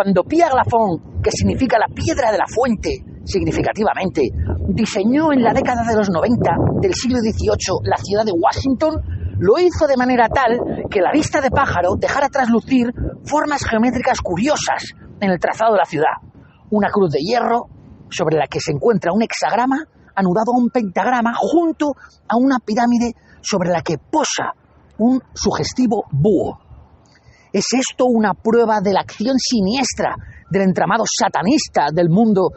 cuando Pierre Lafont, que significa la piedra de la fuente, significativamente, diseñó en la década de los 90 del siglo XVIII la ciudad de Washington, lo hizo de manera tal que la vista de pájaro dejara traslucir formas geométricas curiosas en el trazado de la ciudad. Una cruz de hierro sobre la que se encuentra un hexagrama anudado a un pentagrama junto a una pirámide sobre la que posa un sugestivo búho. ¿Es esto una prueba de la acción siniestra del entramado satanista del mundo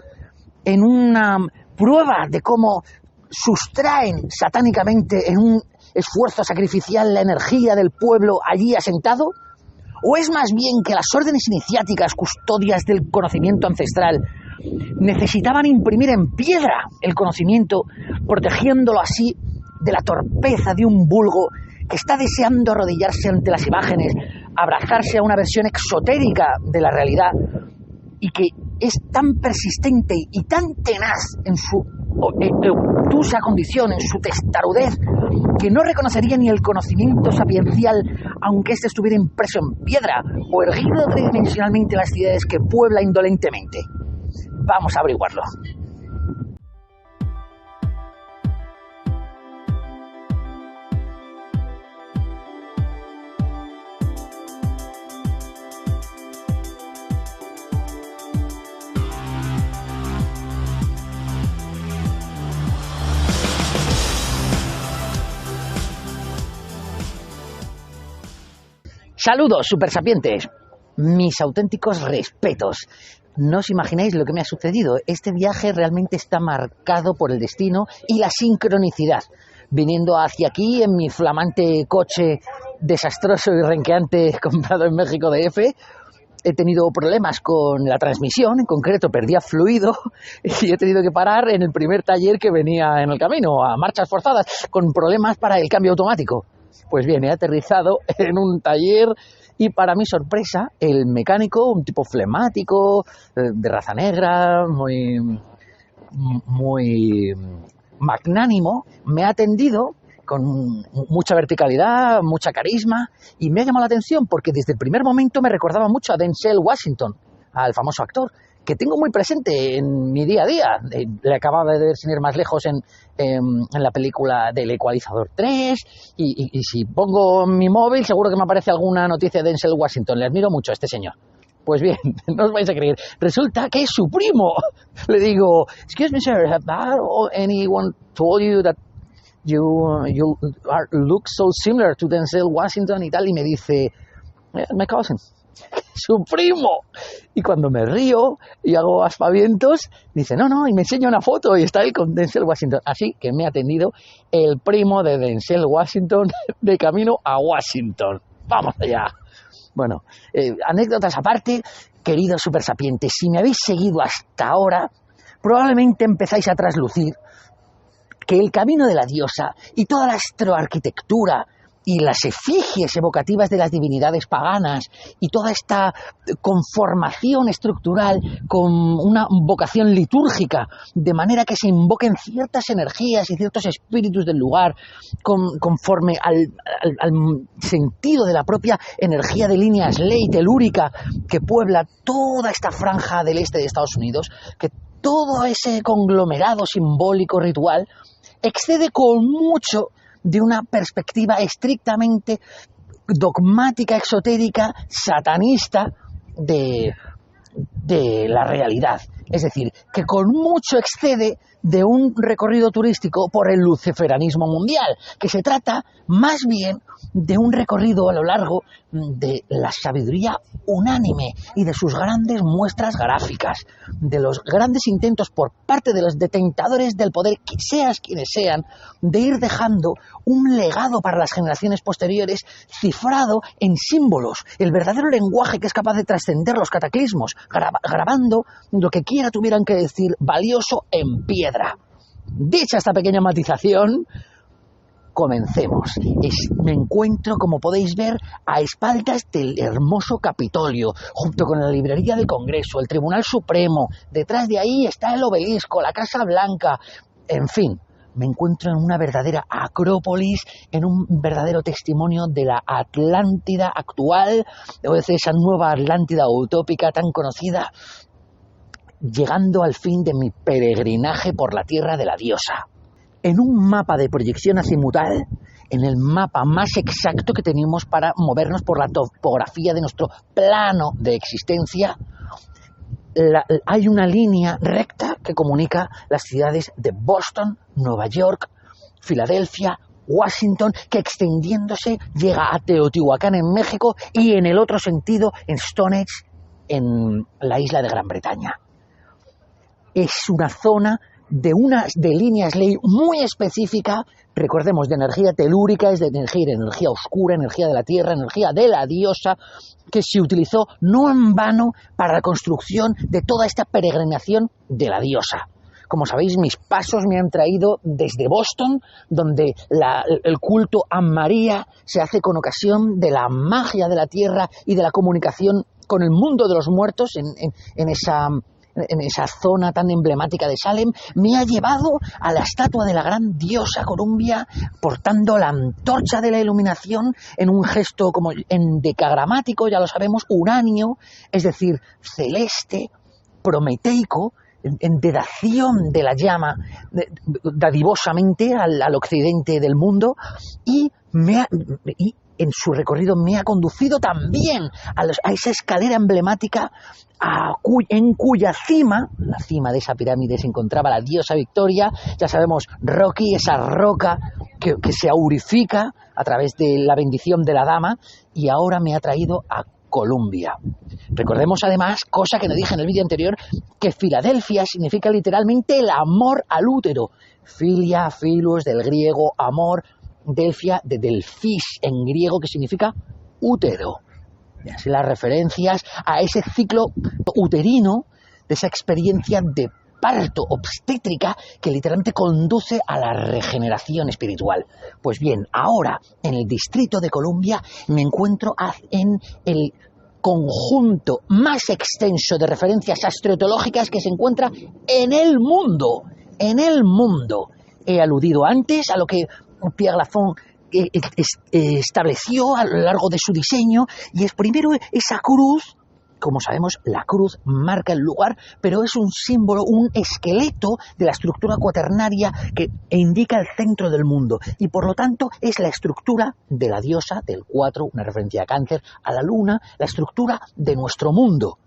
en una prueba de cómo sustraen satánicamente en un esfuerzo sacrificial la energía del pueblo allí asentado? ¿O es más bien que las órdenes iniciáticas, custodias del conocimiento ancestral, necesitaban imprimir en piedra el conocimiento, protegiéndolo así de la torpeza de un vulgo que está deseando arrodillarse ante las imágenes, abrazarse a una versión exotérica de la realidad y que es tan persistente y tan tenaz en su obtusa condición, en su testarudez, que no reconocería ni el conocimiento sapiencial aunque éste estuviera impreso en piedra o erguido tridimensionalmente en las ciudades que puebla indolentemente? Vamos a averiguarlo. Saludos, supersapientes. Mis auténticos respetos. No os imagináis lo que me ha sucedido. Este viaje realmente está marcado por el destino y la sincronicidad. Viniendo hacia aquí en mi flamante coche desastroso y renqueante comprado en México DF, he tenido problemas con la transmisión, en concreto perdía fluido y he tenido que parar en el primer taller que venía en el camino, a marchas forzadas, con problemas para el cambio automático. Pues bien, he aterrizado en un taller y para mi sorpresa, el mecánico, un tipo flemático, de raza negra, muy magnánimo, me ha atendido con mucha verticalidad, mucha carisma, y me ha llamado la atención porque desde el primer momento me recordaba mucho a Denzel Washington, al famoso actor, que tengo muy presente en mi día a día. Le acababa de ver, sin ir más lejos, en la película del Ecualizador 3, y si pongo mi móvil seguro que me aparece alguna noticia de Denzel Washington. Le admiro mucho a este señor. Pues bien, no os vais a creer, resulta que es su primo. Le digo, excuse me sir, have anyone told you that you look so similar to Denzel Washington y tal? Y me dice, yeah, my cousin. Su primo. Y cuando me río y hago aspavientos, dice, no, y me enseña una foto y está él con Denzel Washington. Así que me ha atendido el primo de Denzel Washington de camino a Washington. ¡Vamos allá! Bueno, anécdotas aparte, queridos supersapientes, si me habéis seguido hasta ahora, probablemente empezáis a traslucir que el camino de la diosa y toda la astroarquitectura y las efigies evocativas de las divinidades paganas y toda esta conformación estructural con una vocación litúrgica, de manera que se invoquen ciertas energías y ciertos espíritus del lugar conforme al sentido de la propia energía de línea Slate telúrica que puebla toda esta franja del este de Estados Unidos, que todo ese conglomerado simbólico ritual excede con mucho de una perspectiva estrictamente dogmática, exotérica, satanista de la realidad. Es decir, que con mucho excede de un recorrido turístico por el luciferanismo mundial, que se trata más bien de un recorrido a lo largo de la sabiduría unánime y de sus grandes muestras gráficas, de los grandes intentos por parte de los detentadores del poder, que seas quienes sean, de ir dejando un legado para las generaciones posteriores cifrado en símbolos, el verdadero lenguaje que es capaz de trascender los cataclismos, grabando lo que quiera tuvieran que decir valioso en piedra. Dicha esta pequeña matización, comencemos. Me encuentro, como podéis ver, a espaldas del hermoso Capitolio, junto con la librería del Congreso, el Tribunal Supremo. Detrás de ahí está el Obelisco, la Casa Blanca, en fin, me encuentro en una verdadera acrópolis, en un verdadero testimonio de la Atlántida actual, o de esa nueva Atlántida utópica tan conocida, llegando al fin de mi peregrinaje por la tierra de la diosa. En un mapa de proyección azimutal, en el mapa más exacto que tenemos para movernos por la topografía de nuestro plano de existencia, hay una línea recta que comunica las ciudades de Boston, Nueva York, Filadelfia, Washington, que extendiéndose llega a Teotihuacán en México y en el otro sentido en Stonehenge en la isla de Gran Bretaña. Es una zona de líneas ley muy específica, recordemos, de energía telúrica, es de energía oscura, energía de la tierra, energía de la diosa, que se utilizó no en vano para la construcción de toda esta peregrinación de la diosa. Como sabéis, mis pasos me han traído desde Boston, donde el culto a María se hace con ocasión de la magia de la tierra y de la comunicación con el mundo de los muertos en esa zona tan emblemática de Salem. Me ha llevado a la estatua de la gran diosa Columbia, portando la antorcha de la iluminación en un gesto como en decagramático, ya lo sabemos, uranio, es decir, celeste, prometeico, en dedación de la llama dadivosamente al occidente del mundo, y en su recorrido me ha conducido también a esa escalera emblemática en cuya cima, la cima de esa pirámide, se encontraba la diosa Victoria. Ya sabemos, Rocky, esa roca que se aurifica a través de la bendición de la dama, y ahora me ha traído a Columbia. Recordemos además, cosa que no dije en el vídeo anterior, que Filadelfia significa literalmente el amor al útero. Filia, filos, del griego amor, Delfia, de Delfis en griego, que significa útero. Y así las referencias a ese ciclo uterino, de esa experiencia de parto obstétrica que literalmente conduce a la regeneración espiritual. Pues bien, ahora en el Distrito de Columbia me encuentro en el conjunto más extenso de referencias astroteológicas que se encuentra en el mundo. En el mundo. He aludido antes a lo que Pierre Lafont estableció a lo largo de su diseño, y es primero esa cruz. Como sabemos, la cruz marca el lugar, pero es un símbolo, un esqueleto de la estructura cuaternaria que indica el centro del mundo, y por lo tanto es la estructura de la diosa del 4, una referencia a Cáncer, a la luna, la estructura de nuestro mundo,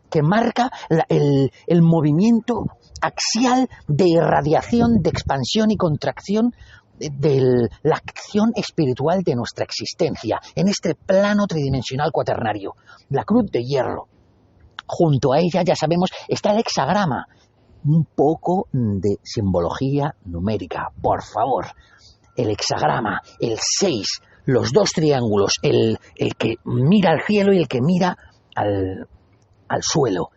que marca el movimiento axial de irradiación, de expansión y contracción de la acción espiritual de nuestra existencia en este plano tridimensional cuaternario, la cruz de hierro. Junto a ella, ya sabemos, está el hexagrama. Un poco de simbología numérica, por favor. El hexagrama, el 6, los dos triángulos, el que mira al cielo y el que mira al suelo.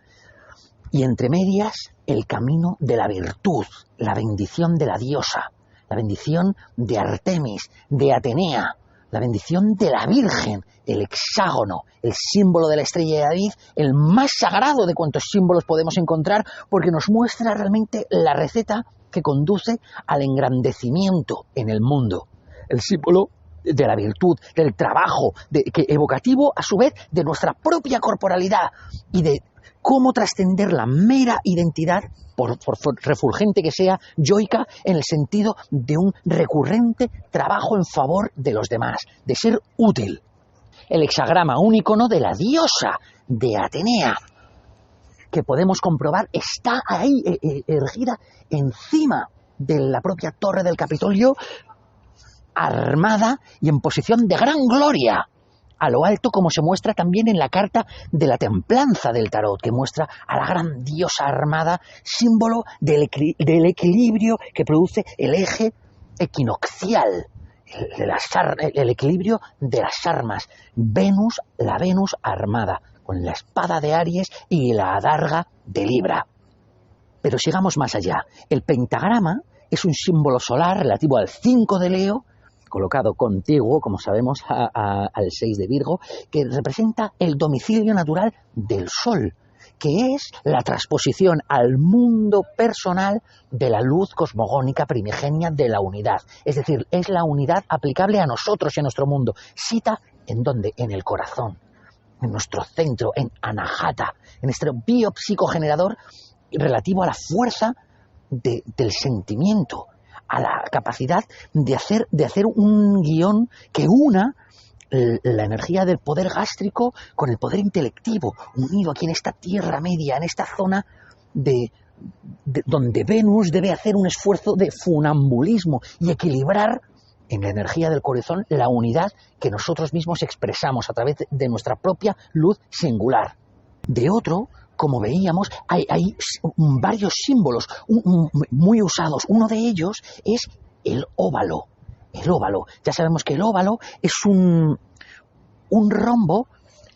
Y entre medias, el camino de la virtud, la bendición de la diosa, la bendición de Artemis, de Atenea, la bendición de la Virgen, el hexágono, el símbolo de la estrella de David, el más sagrado de cuantos símbolos podemos encontrar, porque nos muestra realmente la receta que conduce al engrandecimiento en el mundo. El símbolo de la virtud, del trabajo, evocativo a su vez de nuestra propia corporalidad y de cómo trascender la mera identidad, por refulgente que sea, yoica, en el sentido de un recurrente trabajo en favor de los demás, de ser útil. El hexagrama, un icono de la diosa, de Atenea, que podemos comprobar está ahí erguida encima de la propia torre del Capitolio, armada y en posición de gran gloria, a lo alto, como se muestra también en la carta de la templanza del tarot, que muestra a la gran diosa armada, símbolo del equilibrio que produce el eje equinoccial, el equilibrio de las armas. Venus, la Venus armada, con la espada de Aries y la adarga de Libra. Pero sigamos más allá. El pentagrama es un símbolo solar relativo al 5 de Leo, colocado contiguo, como sabemos, al 6 de Virgo, que representa el domicilio natural del Sol, que es la transposición al mundo personal de la luz cosmogónica primigenia de la unidad. Es decir, es la unidad aplicable a nosotros y a nuestro mundo. Sita, ¿en dónde? En el corazón, en nuestro centro, en Anahata, en nuestro biopsicogenerador relativo a la fuerza del sentimiento, a la capacidad de hacer un guión que una la energía del poder gástrico con el poder intelectivo, unido aquí en esta Tierra Media, en esta zona donde Venus debe hacer un esfuerzo de funambulismo y equilibrar en la energía del corazón la unidad que nosotros mismos expresamos a través de nuestra propia luz singular. De otro, como veíamos, hay varios símbolos muy usados. Uno de ellos es el óvalo. El óvalo. Ya sabemos que el óvalo es un rombo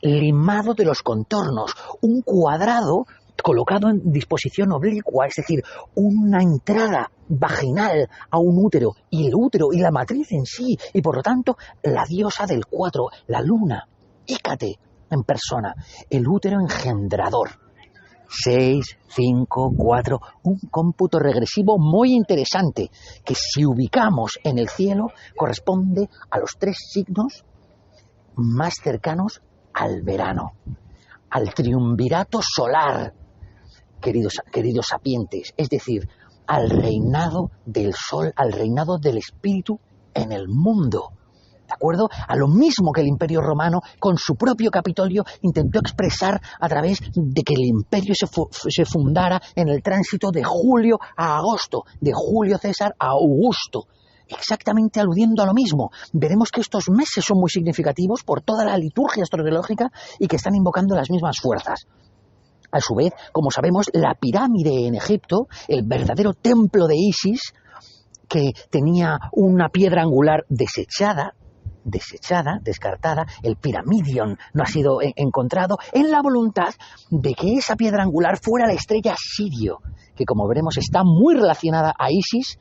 limado de los contornos, un cuadrado colocado en disposición oblicua, es decir, una entrada vaginal a un útero, y el útero y la matriz en sí, y por lo tanto la diosa del 4, la luna, Hécate en persona, el útero engendrador. 6, 5, 4, un cómputo regresivo muy interesante que si ubicamos en el cielo corresponde a los 3 signos más cercanos al verano, al triunvirato solar, queridos sapientes, es decir, al reinado del sol, al reinado del espíritu en el mundo. ¿De acuerdo? A lo mismo que el Imperio Romano, con su propio Capitolio, intentó expresar a través de que el imperio se fundara en el tránsito de julio a agosto, de Julio César a Augusto, exactamente aludiendo a lo mismo. Veremos que estos meses son muy significativos por toda la liturgia astrológica y que están invocando las mismas fuerzas. A su vez, como sabemos, la pirámide en Egipto, el verdadero templo de Isis, que tenía una piedra angular descartada, el Pyramidion no ha sido encontrado, en la voluntad de que esa piedra angular fuera la estrella Sirio, que como veremos está muy relacionada a Isis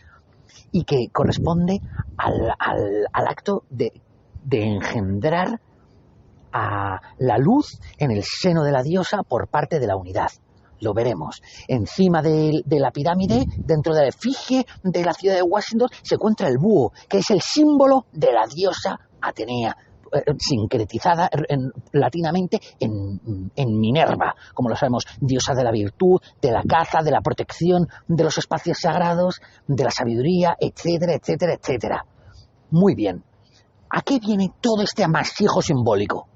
y que corresponde al acto de engendrar a la luz en el seno de la diosa por parte de la unidad. Lo veremos. Encima de la pirámide, dentro de la efigie de la ciudad de Washington, se encuentra el búho, que es el símbolo de la diosa Atenea, sincretizada latinamente en Minerva, como lo sabemos, diosa de la virtud, de la caza, de la protección de los espacios sagrados, de la sabiduría, etcétera, etcétera, etcétera. Muy bien. ¿A qué viene todo este amasijo simbólico?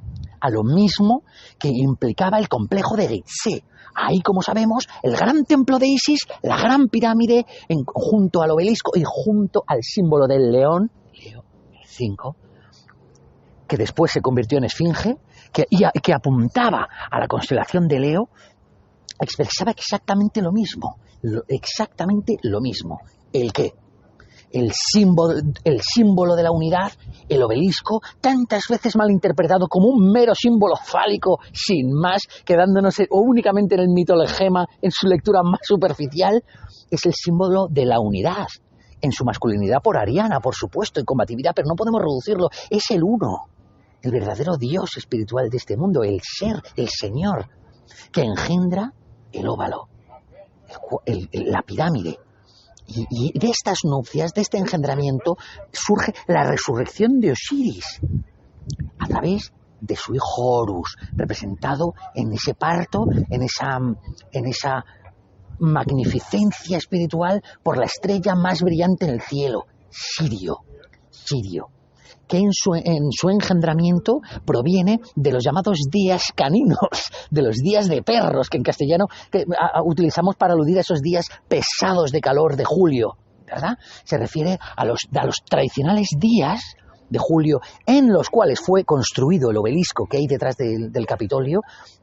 A lo mismo que implicaba el complejo de Gizeh. Ahí, como sabemos, el gran templo de Isis, la gran pirámide, junto al obelisco y junto al símbolo del león, Leo 5, que después se convirtió en esfinge, que apuntaba a la constelación de Leo, expresaba exactamente lo mismo. ¿El qué? El símbolo de la unidad, el obelisco, tantas veces malinterpretado como un mero símbolo fálico, sin más, quedándonos únicamente en el mitolegema, en su lectura más superficial, es el símbolo de la unidad, en su masculinidad por ariana, por supuesto, en combatividad, pero no podemos reducirlo, es el uno, el verdadero Dios espiritual de este mundo, el ser, el Señor, que engendra el óvalo, la pirámide. Y de estas nupcias, de este engendramiento, surge la resurrección de Osiris a través de su hijo Horus, representado en ese parto, en esa magnificencia espiritual por la estrella más brillante en el cielo, Sirio, que en su engendramiento proviene de los llamados días caninos, de los días de perros, que en castellano utilizamos para aludir a esos días pesados de calor de julio, ¿verdad? Se refiere a los tradicionales días de julio en los cuales fue construido el obelisco que hay detrás del Capitolio,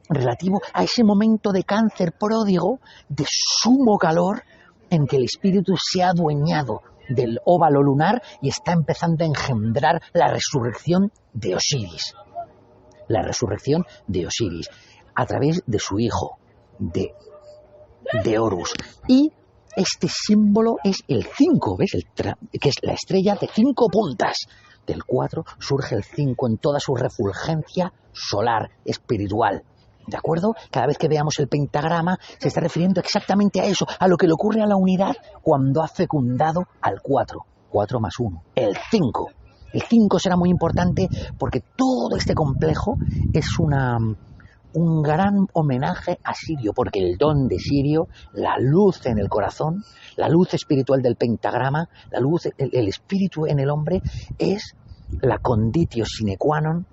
relativo a ese momento de cáncer pródigo, de sumo calor, en que el espíritu se ha adueñado del óvalo lunar y está empezando a engendrar la resurrección de Osiris. La resurrección de Osiris a través de su hijo, de Horus. Y este símbolo es el 5, ¿ves? Que es la estrella de 5 puntas. Del 4 surge el 5 en toda su refulgencia solar, espiritual. ¿De acuerdo? Cada vez que veamos el pentagrama se está refiriendo exactamente a eso, a lo que le ocurre a la unidad cuando ha fecundado al 4. 4 más 1, el 5. El 5 será muy importante porque todo este complejo es un gran homenaje a Sirio, porque el don de Sirio, la luz en el corazón, la luz espiritual del pentagrama, la luz, el espíritu en el hombre, es la conditio sine qua non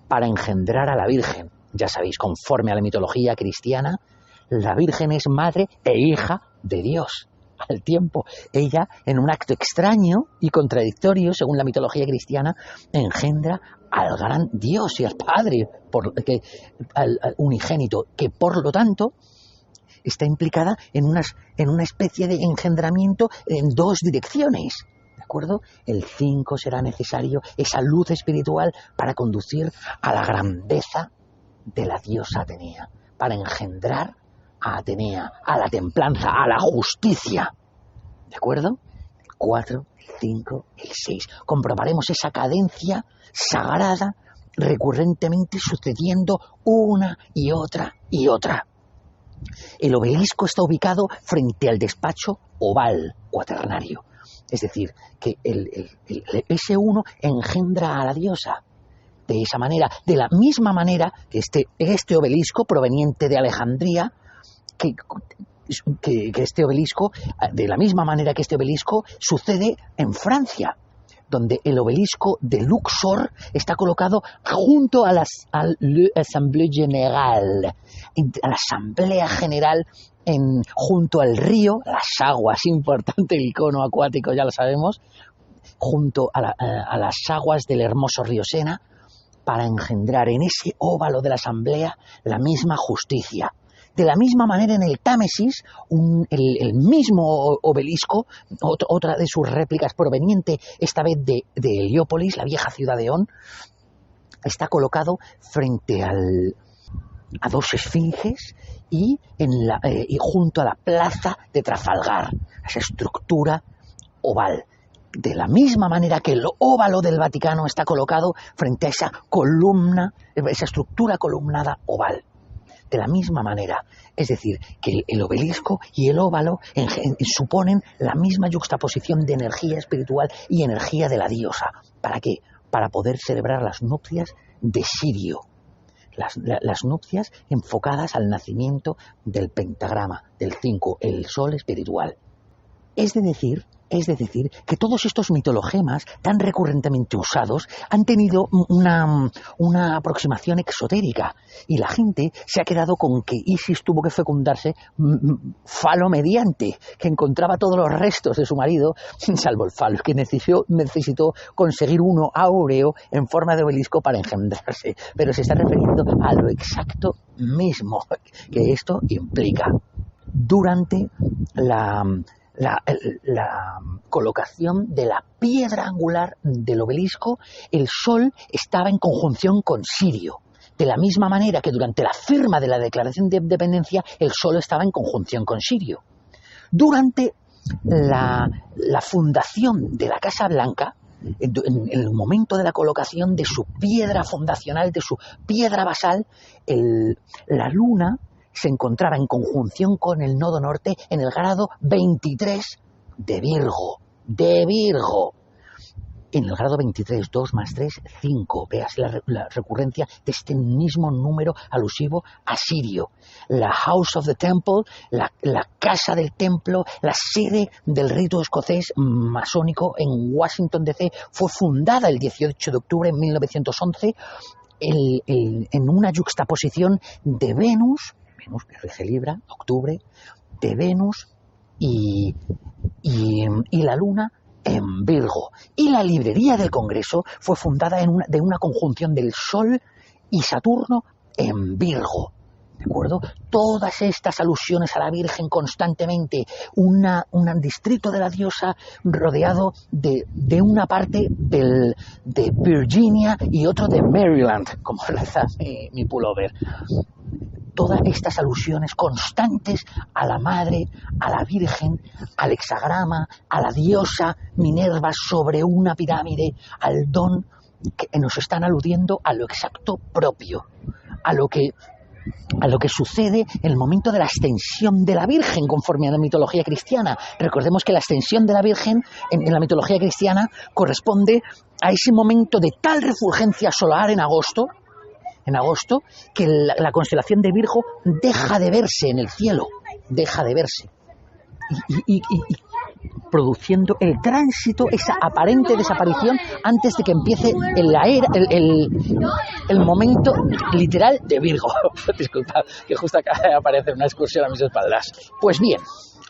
para engendrar a la Virgen. Ya sabéis, conforme a la mitología cristiana, la Virgen es madre e hija de Dios al tiempo. Ella, en un acto extraño y contradictorio, según la mitología cristiana, engendra al gran Dios y al Padre, al unigénito, que por lo tanto está implicada en una especie de engendramiento en dos direcciones. ¿De acuerdo? El 5 será necesario, esa luz espiritual, para conducir a la grandeza de la diosa Atenea, para engendrar a Atenea, a la templanza, a la justicia. ¿De acuerdo? El 4, el 5, el 6. Comprobaremos esa cadencia sagrada recurrentemente sucediendo una y otra y otra. El obelisco está ubicado frente al despacho oval cuaternario. Es decir, que ese 1 engendra a la diosa. De esa manera, de la misma manera que este obelisco proveniente de Alejandría, que este obelisco, de la misma manera que este obelisco sucede en Francia, donde el obelisco de Luxor está colocado junto a l'Assemblée Générale, a la Asamblea General, junto al río, las aguas, importante el icono acuático, ya lo sabemos, junto a las aguas del hermoso río Sena, para engendrar en ese óvalo de la Asamblea la misma justicia. De la misma manera, en el Támesis, el mismo obelisco, otra de sus réplicas proveniente esta vez de Heliópolis, la vieja ciudad de On, está colocado frente a dos esfinges y junto a la plaza de Trafalgar, esa estructura oval. De la misma manera que el óvalo del Vaticano está colocado frente a esa columna, esa estructura columnada oval. De la misma manera, es decir, que el obelisco y el óvalo suponen la misma yuxtaposición de energía espiritual y energía de la diosa. ¿Para qué? Para poder celebrar las nupcias de Sirio. Las nupcias enfocadas al nacimiento del pentagrama, del 5, el sol espiritual. Es decir, que todos estos mitologemas tan recurrentemente usados han tenido una aproximación exotérica, y la gente se ha quedado con que Isis tuvo que fecundarse falo mediante, que encontraba todos los restos de su marido, salvo el falo, que necesitó conseguir uno áureo en forma de obelisco para engendrarse, pero se está refiriendo a lo exacto mismo que esto implica. Durante la colocación de la piedra angular del obelisco, el sol estaba en conjunción con Sirio. De la misma manera que durante la firma de la Declaración de Independencia, el sol estaba en conjunción con Sirio. Durante la fundación de la Casa Blanca, en el momento de la colocación de su piedra fundacional, de su piedra basal, la luna se encontraba en conjunción con el nodo norte en el grado 23 de Virgo. En el grado 23, 2 más 3, 5. Veas la recurrencia de este mismo número alusivo a Sirio. La House of the Temple, la casa del templo, la sede del rito escocés masónico en Washington D.C., fue fundada el 18 de octubre de 1911 en una yuxtaposición de Venus, que rige Libra, octubre, de Venus y la Luna en Virgo. Y la librería del Congreso fue fundada de una conjunción del Sol y Saturno en Virgo. ¿De acuerdo? Todas estas alusiones a la Virgen constantemente, un distrito de la diosa rodeado de una parte de Virginia y otro de Maryland, como reza mi pullover. Todas estas alusiones constantes a la Madre, a la Virgen, al hexagrama, a la diosa Minerva sobre una pirámide, al don, que nos están aludiendo a lo exacto propio, a lo que a lo que sucede en el momento de la ascensión de la Virgen, conforme a la mitología cristiana. Recordemos que la ascensión de la Virgen en la mitología cristiana corresponde a ese momento de tal refulgencia solar en agosto, que la constelación de Virgo deja de verse en el cielo, deja de verse. Y produciendo el tránsito, esa aparente desaparición antes de que empiece el momento literal de Virgo. Disculpad, que justo acá aparece una excursión a mis espaldas. Pues bien,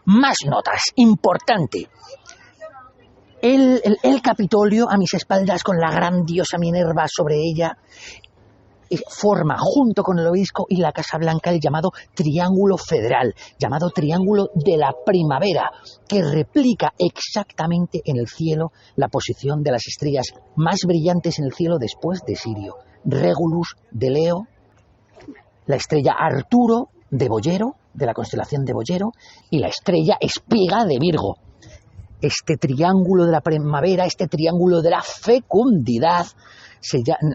más notas, importante. El Capitolio a mis espaldas con la gran diosa Minerva sobre ella forma junto con el obelisco y la Casa Blanca el llamado Triángulo Federal, llamado Triángulo de la Primavera, que replica exactamente en el cielo la posición de las estrellas más brillantes en el cielo después de Sirio: Regulus de Leo, la estrella Arturo de Boyero, de la constelación de Boyero, y la estrella Espiga de Virgo. Este triángulo de la primavera, este triángulo de la fecundidad,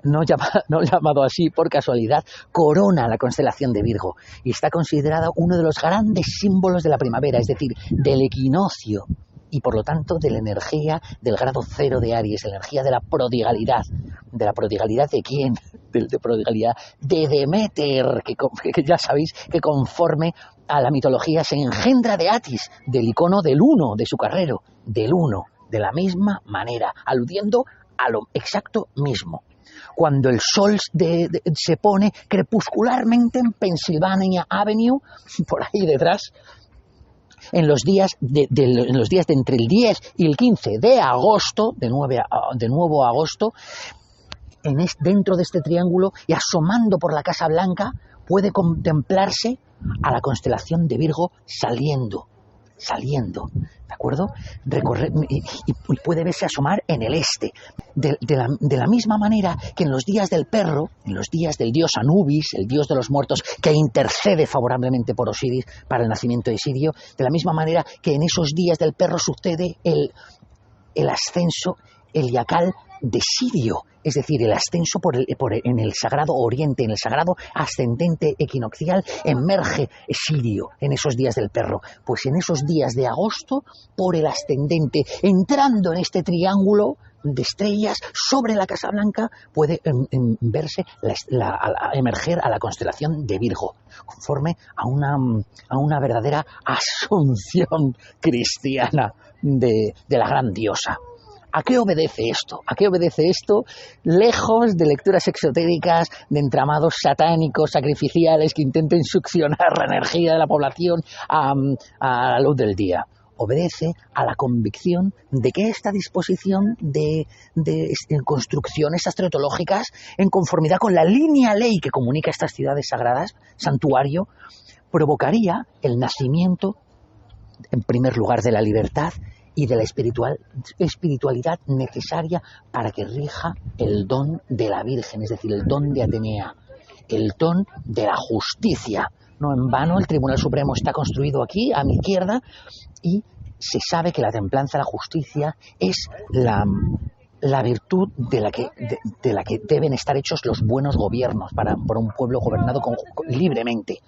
no llamado así por casualidad, corona la constelación de Virgo y está considerado uno de los grandes símbolos de la primavera, es decir, del equinoccio y por lo tanto de la energía del grado cero de Aries, la energía de la prodigalidad. ¿De la prodigalidad de quién? De prodigalidad de Deméter, que ya sabéis que conforme a la mitología se engendra de Atis, del icono del uno, de su carrero, del uno, de la misma manera, aludiendo a lo exacto mismo. Cuando el sol se pone crepuscularmente en Pennsylvania Avenue, por ahí detrás, en los días de entre el 10 y el 15 de agosto, de nuevo agosto, dentro de este triángulo y asomando por la Casa Blanca, puede contemplarse a la constelación de Virgo saliendo, ¿de acuerdo? Y puede verse asomar en el este. De la misma manera que en los días del perro, en los días del dios Anubis, el dios de los muertos, que intercede favorablemente por Osiris para el nacimiento de Sirio, de la misma manera que en esos días del perro sucede el ascenso heliacal de Sirio, es decir, el ascenso en el sagrado oriente, en el sagrado ascendente equinoccial, emerge Sirio en esos días del perro. Pues en esos días de agosto, por el ascendente, entrando en este triángulo de estrellas sobre la Casa Blanca, puede verse emerger a la constelación de Virgo, conforme a una verdadera asunción cristiana de la gran diosa. ¿A qué obedece esto? ¿A qué obedece esto? Lejos de lecturas exotéricas, de entramados satánicos, sacrificiales que intenten succionar la energía de la población a la luz del día. Obedece a la convicción de que esta disposición de construcciones astrológicas, en conformidad con la línea ley que comunica estas ciudades sagradas, santuario, provocaría el nacimiento, en primer lugar, de la libertad y de la espiritualidad necesaria para que rija el don de la Virgen, es decir, el don de Atenea, el don de la justicia. No en vano el Tribunal Supremo está construido aquí, a mi izquierda, y se sabe que la templanza, la justicia, es la virtud de la que deben estar hechos los buenos gobiernos por un pueblo gobernado libremente.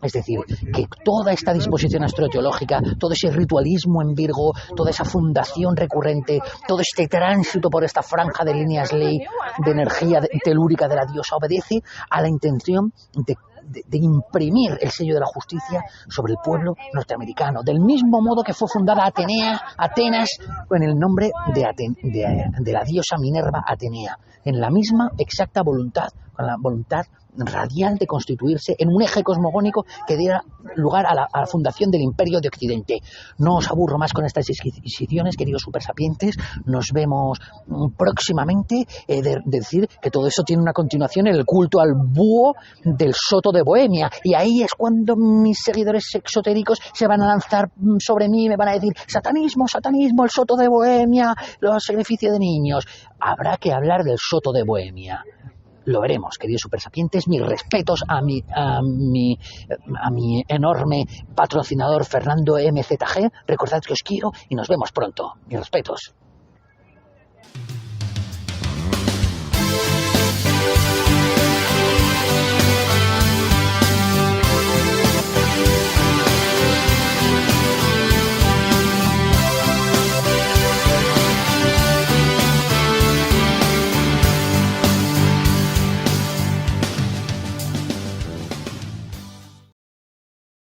Es decir, que toda esta disposición astroteológica, todo ese ritualismo en Virgo, toda esa fundación recurrente, todo este tránsito por esta franja de líneas ley de energía telúrica de la diosa, obedece a la intención de imprimir el sello de la justicia sobre el pueblo norteamericano, del mismo modo que fue fundada Atenas, en el nombre de la diosa Minerva Atenea, en la misma exacta voluntad, con la voluntad radial de constituirse en un eje cosmogónico que diera lugar a la fundación del Imperio de Occidente. No os aburro más con estas disquisiciones, queridos supersapientes. Nos vemos próximamente. Decir que todo eso tiene una continuación en el culto al búho del Soto de Bohemia, y ahí es cuando mis seguidores exotéricos se van a lanzar sobre mí y me van a decir: satanismo, satanismo, el Soto de Bohemia, los sacrificios de niños. Habrá que hablar del Soto de Bohemia. Lo veremos, queridos supersapientes. Mis respetos a mi enorme patrocinador Fernando MZG. Recordad que os quiero y nos vemos pronto. Mis respetos.